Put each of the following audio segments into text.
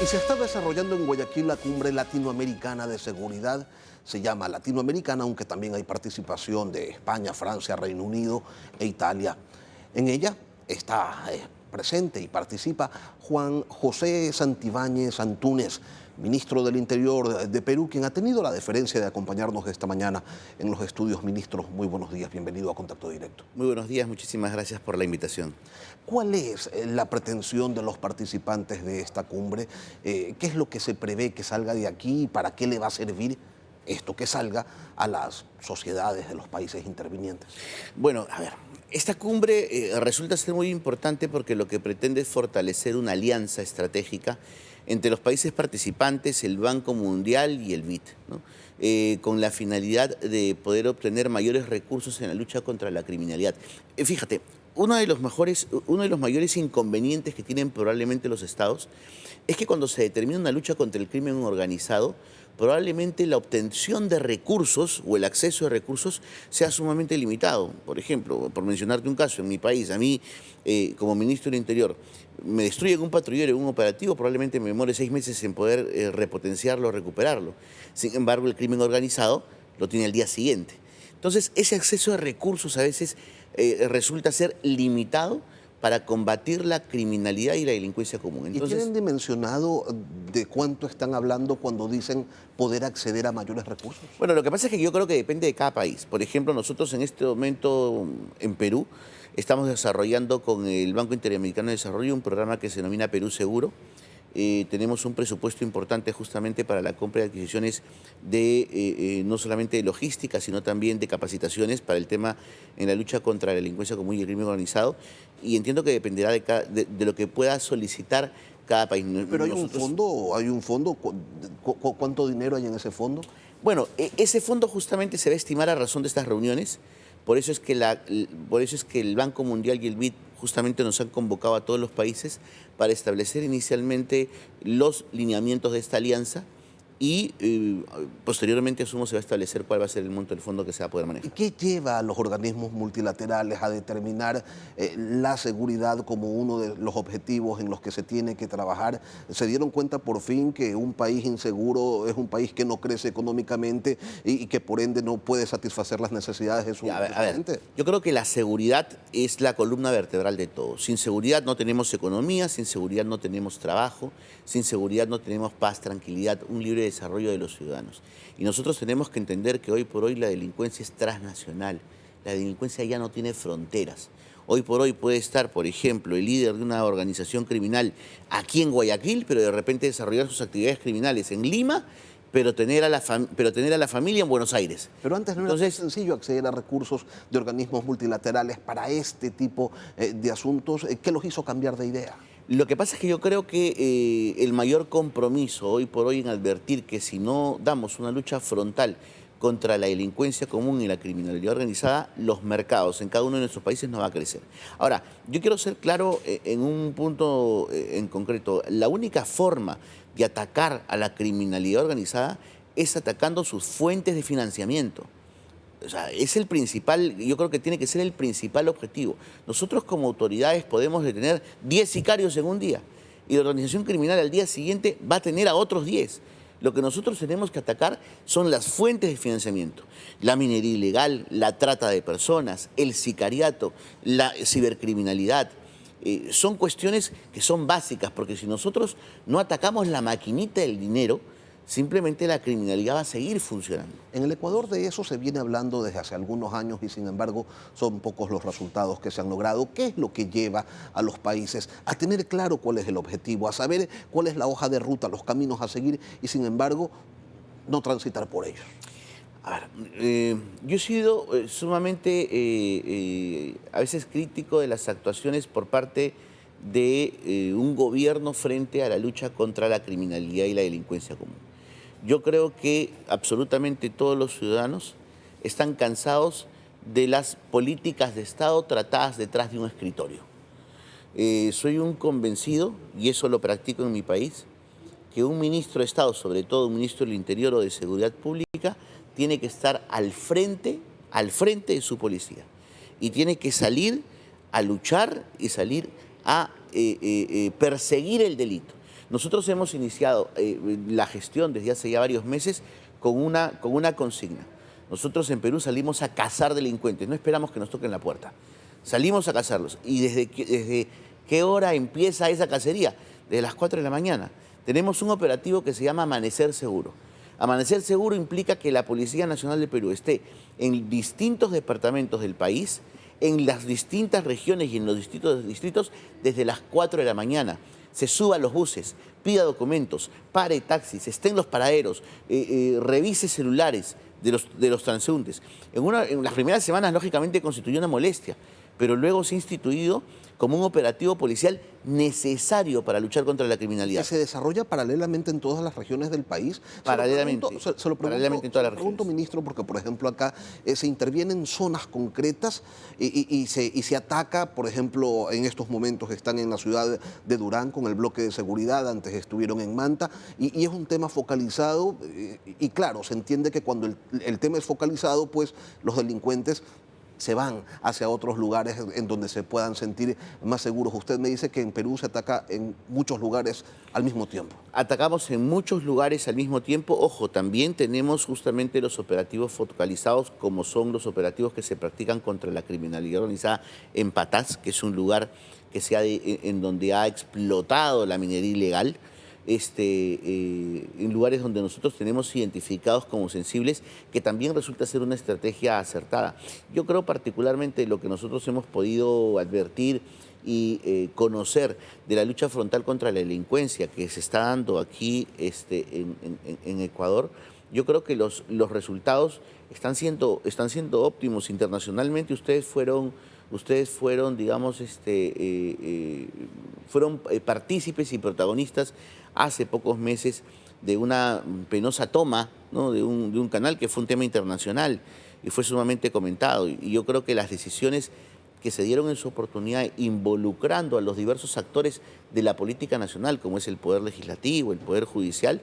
Y se está desarrollando en Guayaquil la Cumbre Latinoamericana de Seguridad. Se llama Latinoamericana, aunque también hay participación de España, Francia, Reino Unido e Italia. En ella está presente y participa Juan José Santibáñez Antúnez, ministro del Interior de Perú, quien ha tenido la deferencia de acompañarnos esta mañana en los estudios. Ministro, muy buenos días, bienvenido a Contacto Directo. Muy buenos días, muchísimas gracias por la invitación. ¿Cuál es la pretensión de los participantes de esta cumbre? ¿Qué es lo que se prevé que salga de aquí y para qué le va a servir esto que salga a las sociedades de los países intervinientes? Bueno, a ver, esta cumbre resulta ser muy importante porque lo que pretende es fortalecer una alianza estratégica entre los países participantes, el Banco Mundial y el BID, ¿no? Con la finalidad de poder obtener mayores recursos en la lucha contra la criminalidad. Fíjate, uno de los mayores inconvenientes que tienen probablemente los estados es que cuando se determina una lucha contra el crimen organizado, probablemente la obtención de recursos o el acceso de recursos sea sumamente limitado. Por ejemplo, por mencionarte un caso, en mi país, a mí, como ministro del Interior, me destruyen un patrullero en un operativo, probablemente me demore 6 meses en poder repotenciarlo, recuperarlo. Sin embargo, el crimen organizado lo tiene al día siguiente. Entonces, ese acceso de recursos a veces resulta ser limitado para combatir la criminalidad y la delincuencia común. ¿Y tienen dimensionado de cuánto están hablando cuando dicen poder acceder a mayores recursos? Bueno, lo que pasa es que yo creo que depende de cada país. Por ejemplo, nosotros en este momento en Perú estamos desarrollando con el Banco Interamericano de Desarrollo un programa que se denomina Perú Seguro. Tenemos un presupuesto importante justamente para la compra de adquisiciones de no solamente de logística, sino también de capacitaciones para el tema en la lucha contra la delincuencia común y el crimen organizado. Y entiendo que dependerá de lo que pueda solicitar cada país. Pero hay un fondo, ¿cuánto dinero hay en ese fondo? Bueno, ese fondo justamente se va a estimar a razón de estas reuniones. Por eso es que el Banco Mundial y el BID justamente nos han convocado a todos los países para establecer inicialmente los lineamientos de esta alianza y posteriormente asumo se va a establecer cuál va a ser el monto del fondo que se va a poder manejar. ¿Y qué lleva a los organismos multilaterales a determinar la seguridad como uno de los objetivos en los que se tiene que trabajar? ¿Se dieron cuenta por fin que un país inseguro es un país que no crece económicamente y que por ende no puede satisfacer las necesidades de su gente? Yo creo que la seguridad es la columna vertebral de todo. Sin seguridad no tenemos economía, sin seguridad no tenemos trabajo, sin seguridad no tenemos paz, tranquilidad, un libre desarrollo de los ciudadanos. Y nosotros tenemos que entender que hoy por hoy la delincuencia es transnacional. La delincuencia ya no tiene fronteras. Hoy por hoy puede estar, por ejemplo, el líder de una organización criminal aquí en Guayaquil, pero de repente desarrollar sus actividades criminales en Lima, pero tener a la familia en Buenos Aires. Pero antes no era sencillo acceder a recursos de organismos multilaterales para este tipo de asuntos. ¿Qué los hizo cambiar de idea? Lo que pasa es que yo creo que el mayor compromiso hoy por hoy en advertir que si no damos una lucha frontal contra la delincuencia común y la criminalidad organizada, los mercados en cada uno de nuestros países no va a crecer. Ahora, yo quiero ser claro en un punto en concreto. La única forma de atacar a la criminalidad organizada es atacando sus fuentes de financiamiento. O sea, es el principal, yo creo que tiene que ser el principal objetivo. Nosotros como autoridades podemos detener 10 sicarios en un día y la organización criminal al día siguiente va a tener a otros 10. Lo que nosotros tenemos que atacar son las fuentes de financiamiento. La minería ilegal, la trata de personas, el sicariato, la cibercriminalidad. Son cuestiones que son básicas, porque si nosotros no atacamos la maquinita del dinero, simplemente la criminalidad va a seguir funcionando. En el Ecuador de eso se viene hablando desde hace algunos años y sin embargo son pocos los resultados que se han logrado. ¿Qué es lo que lleva a los países a tener claro cuál es el objetivo, a saber cuál es la hoja de ruta, los caminos a seguir y sin embargo no transitar por ellos? A ver, yo he sido sumamente a veces crítico de las actuaciones por parte de un gobierno frente a la lucha contra la criminalidad y la delincuencia común. Yo creo que absolutamente todos los ciudadanos están cansados de las políticas de Estado tratadas detrás de un escritorio. Soy un convencido, y eso lo practico en mi país, que un ministro de Estado, sobre todo un ministro del Interior o de Seguridad Pública, tiene que estar al frente de su policía y tiene que salir a luchar y salir a perseguir el delito. Nosotros hemos iniciado la gestión desde hace ya varios meses con una consigna. Nosotros en Perú salimos a cazar delincuentes, no esperamos que nos toquen la puerta. Salimos a cazarlos. ¿Y desde qué hora empieza esa cacería? Desde las 4 de la mañana. Tenemos un operativo que se llama Amanecer Seguro. Amanecer Seguro implica que la Policía Nacional de Perú esté en distintos departamentos del país, en las distintas regiones y en los distintos distritos desde las 4 de la mañana. Se suba a los buses, pida documentos, pare taxis, esté en los paraderos, revise celulares de los transeúntes. En las primeras semanas, lógicamente, constituyó una molestia, pero luego se ha instituido como un operativo policial necesario para luchar contra la criminalidad. ¿Que se desarrolla paralelamente en todas las regiones del país? Paralelamente. Paralelamente en todas las regiones. Se lo pregunto, ministro, porque por ejemplo acá se interviene en zonas concretas y se ataca, por ejemplo, en estos momentos están en la ciudad de Durán con el bloque de seguridad, antes estuvieron en Manta, y es un tema focalizado y claro, se entiende que cuando el tema es focalizado, pues los delincuentes se van hacia otros lugares en donde se puedan sentir más seguros. Usted me dice que en Perú se ataca en muchos lugares al mismo tiempo. Atacamos en muchos lugares al mismo tiempo. Ojo, también tenemos justamente los operativos focalizados, como son los operativos que se practican contra la criminalidad organizada en Patás, que es un lugar en donde ha explotado la minería ilegal. En lugares donde nosotros tenemos identificados como sensibles, que también resulta ser una estrategia acertada. Yo creo particularmente lo que nosotros hemos podido advertir y conocer de la lucha frontal contra la delincuencia que se está dando aquí en Ecuador. Yo creo que los resultados están siendo óptimos internacionalmente. Ustedes fueron, digamos, fueron partícipes y protagonistas hace pocos meses de una penosa toma, ¿no?, de un canal que fue un tema internacional y fue sumamente comentado. Y yo creo que las decisiones que se dieron en su oportunidad involucrando a los diversos actores de la política nacional, como es el Poder Legislativo, el Poder Judicial,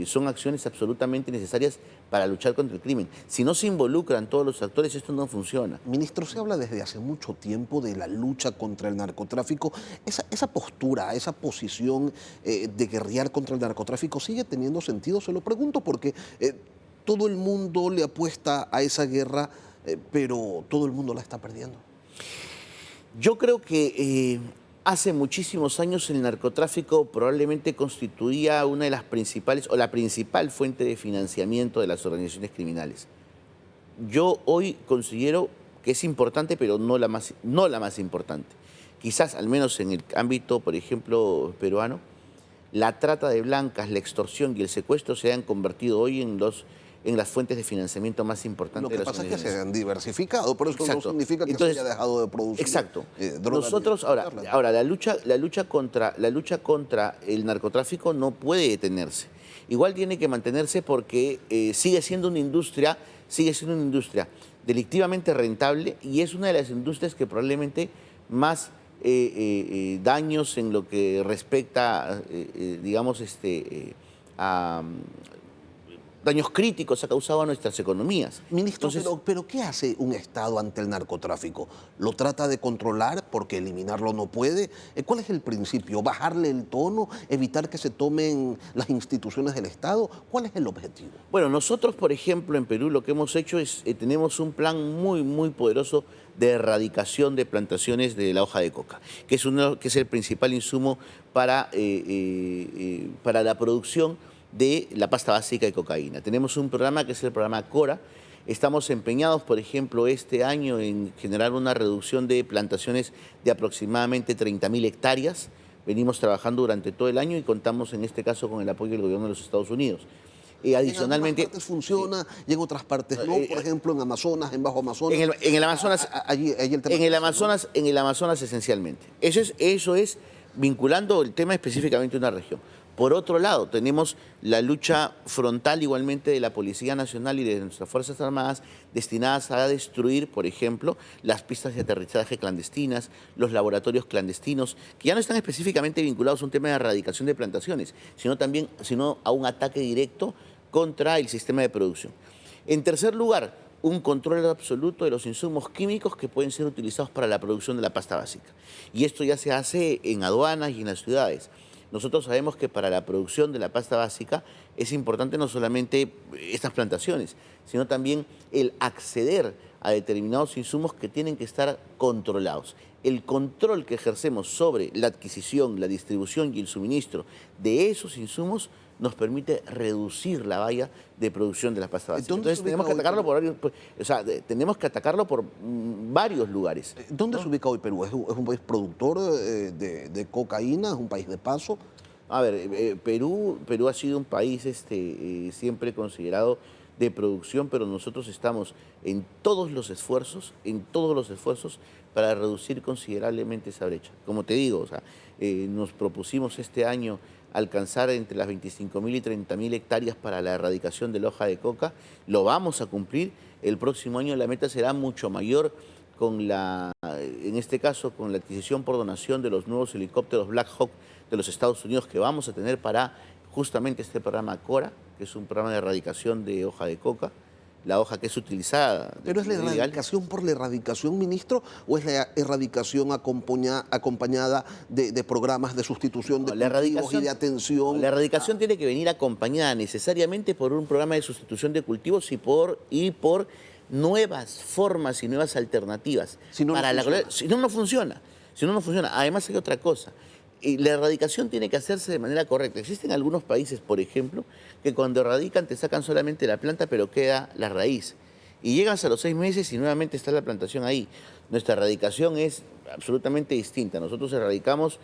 son acciones absolutamente necesarias para luchar contra el crimen. Si no se involucran todos los actores, esto no funciona. Ministro, se habla desde hace mucho tiempo de la lucha contra el narcotráfico. Esa postura, esa posición de guerrear contra el narcotráfico sigue teniendo sentido. Se lo pregunto porque todo el mundo le apuesta a esa guerra, pero todo el mundo la está perdiendo. Yo creo que hace muchísimos años el narcotráfico probablemente constituía una de las principales o la principal fuente de financiamiento de las organizaciones criminales. Yo hoy considero que es importante, pero no la más importante. Quizás, al menos en el ámbito, por ejemplo, peruano, la trata de blancas, la extorsión y el secuestro se han convertido hoy en las fuentes de financiamiento más importantes de las organizaciones. Lo que pasa es que se han diversificado, pero eso Exacto. No significa que Entonces, se haya dejado de producir drogas. Nosotros, ahora la lucha contra el narcotráfico no puede detenerse. Igual tiene que mantenerse porque sigue siendo una industria delictivamente rentable y es una de las industrias que probablemente más daños en lo que respecta, digamos, a daños críticos ha causado a nuestras economías. Ministro, pero ¿qué hace un Estado ante el narcotráfico? ¿Lo trata de controlar porque eliminarlo no puede? ¿Cuál es el principio? ¿Bajarle el tono? ¿Evitar que se tomen las instituciones del Estado? ¿Cuál es el objetivo? Bueno, nosotros, por ejemplo, en Perú lo que hemos hecho es, tenemos un plan muy, muy poderoso de erradicación de plantaciones de la hoja de coca, que es el principal insumo para la producción de la pasta básica de cocaína. Tenemos un programa que es el programa CORA. Estamos empeñados, por ejemplo, este año en generar una reducción de plantaciones de aproximadamente 30.000 hectáreas. Venimos trabajando durante todo el año y contamos en este caso con el apoyo del gobierno de los Estados Unidos. Adicionalmente, en algunas partes funciona y en otras partes no, por ejemplo en Amazonas, en Bajo Amazonas. En el Amazonas, en el Amazonas esencialmente. Eso es vinculando el tema específicamente a una región. Por otro lado, tenemos la lucha frontal igualmente de la Policía Nacional y de nuestras Fuerzas Armadas destinadas a destruir, por ejemplo, las pistas de aterrizaje clandestinas, los laboratorios clandestinos, que ya no están específicamente vinculados a un tema de erradicación de plantaciones, sino a un ataque directo contra el sistema de producción. En tercer lugar, un control absoluto de los insumos químicos que pueden ser utilizados para la producción de la pasta básica. Y esto ya se hace en aduanas y en las ciudades. Nosotros sabemos que para la producción de la pasta básica es importante no solamente estas plantaciones, sino también el acceder a determinados insumos que tienen que estar controlados. El control que ejercemos sobre la adquisición, la distribución y el suministro de esos insumos nos permite reducir la valla de producción de la pasta básica. Entonces tenemos que atacarlo por varios, tenemos que atacarlo por varios lugares. ¿Dónde se ubica hoy Perú? ¿Es un país productor de cocaína? ¿Es un país de paso? A ver, Perú ha sido un país siempre considerado de producción, pero nosotros estamos en todos los esfuerzos para reducir considerablemente esa brecha. Como te digo, nos propusimos este año alcanzar entre las 25.000 y 30.000 hectáreas para la erradicación de la hoja de coca. Lo vamos a cumplir. El próximo año la meta será mucho mayor en este caso, con la adquisición por donación de los nuevos helicópteros Black Hawk de los Estados Unidos que vamos a tener para justamente este programa CORA, que es un programa de erradicación de hoja de coca, la hoja que es utilizada. ¿Pero es la erradicación por la erradicación, ministro, o es la erradicación acompañada de programas de sustitución de cultivos y de atención? La erradicación tiene que venir acompañada necesariamente por un programa de sustitución de cultivos y por nuevas formas y nuevas alternativas. Si no, no funciona. Además hay otra cosa. La erradicación tiene que hacerse de manera correcta. Existen algunos países, por ejemplo, que cuando erradican te sacan solamente la planta, pero queda la raíz. Y llegas a los 6 meses y nuevamente está la plantación ahí. Nuestra erradicación es absolutamente distinta. Nosotros erradicamos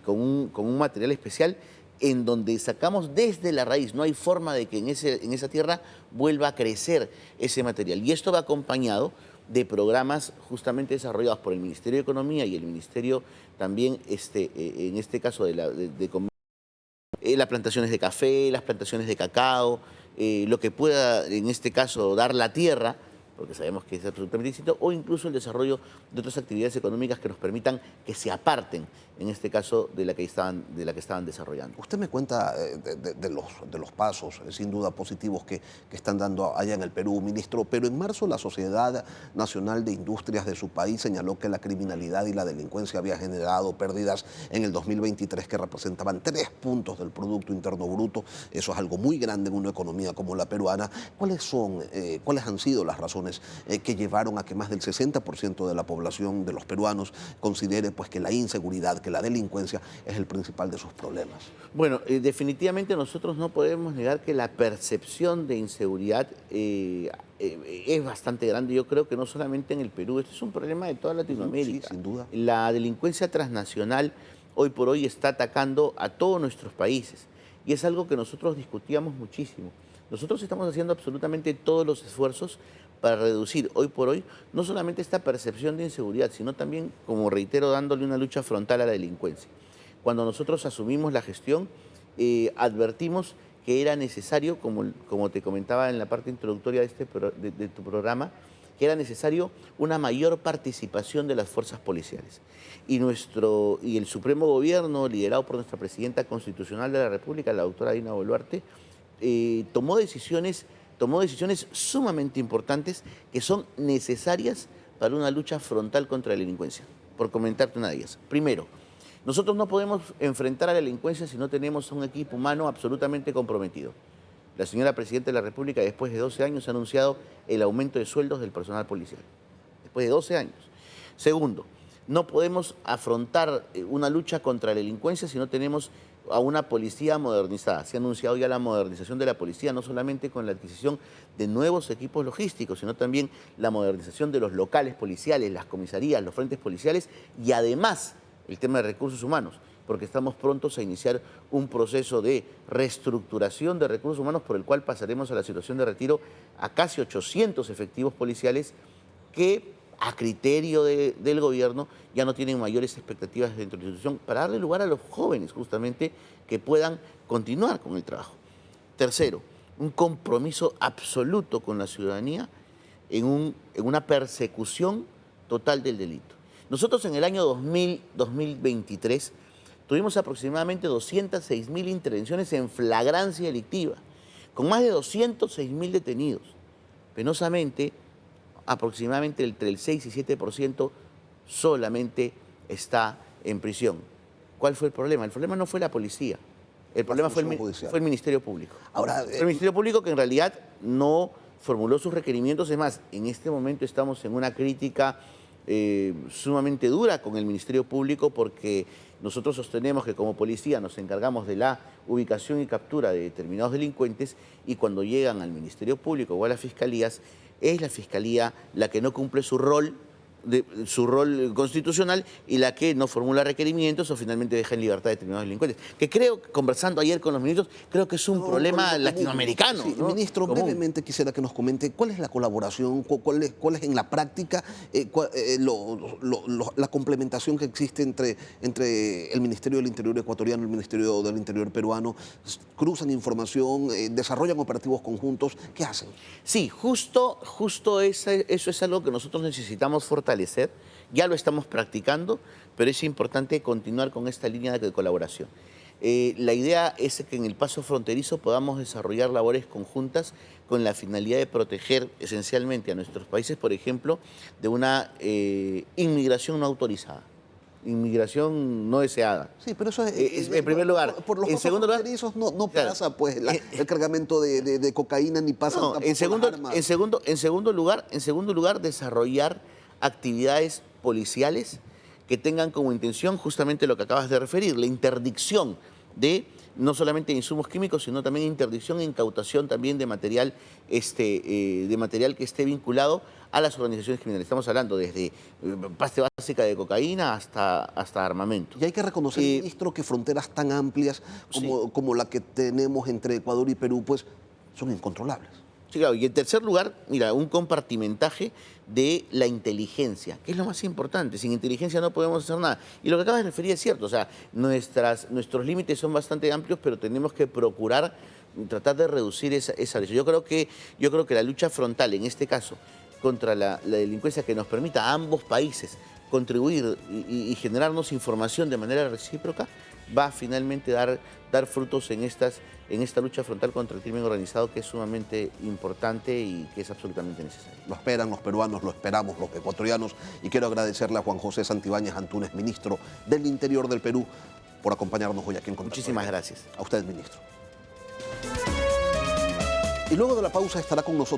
con un material especial en donde sacamos desde la raíz. No hay forma de que en esa tierra vuelva a crecer ese material. Y esto va acompañado de programas justamente desarrollados por el Ministerio de Economía y el Ministerio también, en este caso, las plantaciones de café, las plantaciones de cacao, lo que pueda, en este caso, dar la tierra, porque sabemos que es absolutamente distinto, o incluso el desarrollo de otras actividades económicas que nos permitan que se aparten, en este caso, de la que estaban desarrollando. Usted me cuenta de los pasos, sin duda positivos, que están dando allá en el Perú, ministro, pero en marzo la Sociedad Nacional de Industrias de su país señaló que la criminalidad y la delincuencia había generado pérdidas en el 2023 que representaban 3 puntos del Producto Interno Bruto. Eso es algo muy grande en una economía como la peruana. ¿Cuáles han sido las razones que llevaron a que más del 60% de la población de los peruanos considere pues, que la inseguridad, que la delincuencia es el principal de sus problemas? Bueno, definitivamente nosotros no podemos negar que la percepción de inseguridad es bastante grande. Yo creo que no solamente en el Perú, este es un problema de toda Latinoamérica. Sí, sin duda. La delincuencia transnacional hoy por hoy está atacando a todos nuestros países y es algo que nosotros discutíamos muchísimo. Nosotros estamos haciendo absolutamente todos los esfuerzos para reducir hoy por hoy no solamente esta percepción de inseguridad, sino también, como reitero, dándole una lucha frontal a la delincuencia. Cuando nosotros asumimos la gestión, advertimos que era necesario, como te comentaba en la parte introductoria de tu programa, que era necesario una mayor participación de las fuerzas policiales. Y el Supremo Gobierno, liderado por nuestra Presidenta Constitucional de la República, la doctora Dina Boluarte, tomó decisiones sumamente importantes que son necesarias para una lucha frontal contra la delincuencia. Por comentarte una de ellas. Primero, nosotros no podemos enfrentar a la delincuencia si no tenemos un equipo humano absolutamente comprometido. La señora Presidenta de la República, después de 12 años, ha anunciado el aumento de sueldos del personal policial. Después de 12 años. Segundo, no podemos afrontar una lucha contra la delincuencia si no tenemos a una policía modernizada. Se ha anunciado ya la modernización de la policía, no solamente con la adquisición de nuevos equipos logísticos, sino también la modernización de los locales policiales, las comisarías, los frentes policiales y además el tema de recursos humanos, porque estamos prontos a iniciar un proceso de reestructuración de recursos humanos por el cual pasaremos a la situación de retiro a casi 800 efectivos policiales que a criterio del gobierno ya no tienen mayores expectativas dentro de la institución para darle lugar a los jóvenes justamente que puedan continuar con el trabajo. Tercero, un compromiso absoluto con la ciudadanía en una persecución total del delito. Nosotros en el año 2023 tuvimos aproximadamente 206.000 intervenciones en flagrancia delictiva, con más de 206.000 detenidos. Penosamente, aproximadamente entre el 6 y 7% solamente está en prisión. ¿Cuál fue el problema? El problema no fue la policía. El problema fue el Ministerio Público. Ahora, el Ministerio Público que en realidad no formuló sus requerimientos. Es más, en este momento estamos en una crítica sumamente dura con el Ministerio Público porque nosotros sostenemos que como policía nos encargamos de la ubicación y captura de determinados delincuentes y cuando llegan al Ministerio Público o a las fiscalías, es la fiscalía la que no cumple su rol constitucional y la que no formula requerimientos o finalmente deja en libertad a determinados delincuentes. Que creo, conversando ayer con los ministros, creo que es un problema latinoamericano. Sí, ¿no? Ministro, brevemente quisiera que nos comente cuál es la colaboración, cuál es en la práctica la complementación que existe entre el Ministerio del Interior ecuatoriano y el Ministerio del Interior peruano. ¿Cruzan información, desarrollan operativos conjuntos? ¿Qué hacen? Sí, justo eso es algo que nosotros necesitamos fortalecer. Ya lo estamos practicando, pero es importante continuar con esta línea de colaboración. La idea es que en el paso fronterizo podamos desarrollar labores conjuntas con la finalidad de proteger esencialmente a nuestros países, por ejemplo, de una inmigración no autorizada. Inmigración no deseada. Sí, pero eso es en primer lugar. Por los pasos fronterizos no claro, pasa pues el cargamento de cocaína ni pasa no, en segundo lugar, desarrollar actividades policiales que tengan como intención justamente lo que acabas de referir, la interdicción de no solamente de insumos químicos, sino también interdicción e incautación también de material que esté vinculado a las organizaciones criminales. Estamos hablando desde base básica de cocaína hasta armamento. Y hay que reconocer, ministro, que fronteras tan amplias como la que tenemos entre Ecuador y Perú, pues son incontrolables. Sí, claro. Y en tercer lugar, mira, un compartimentaje de la inteligencia, que es lo más importante. Sin inteligencia no podemos hacer nada. Y lo que acabas de referir es cierto, o sea, nuestros límites son bastante amplios, pero tenemos que procurar tratar de reducir esa brecha. Yo creo que la lucha frontal, en este caso, contra la delincuencia que nos permita a ambos países contribuir y generarnos información de manera recíproca, va a finalmente dar frutos en esta lucha frontal contra el crimen organizado, que es sumamente importante y que es absolutamente necesario. Lo esperan los peruanos, lo esperamos los ecuatorianos, y quiero agradecerle a Juan José Santibáñez Antúnez, ministro del Interior del Perú, por acompañarnos hoy aquí en Contacto. Muchísimas gracias. A usted, ministro. Y luego de la pausa estará con nosotros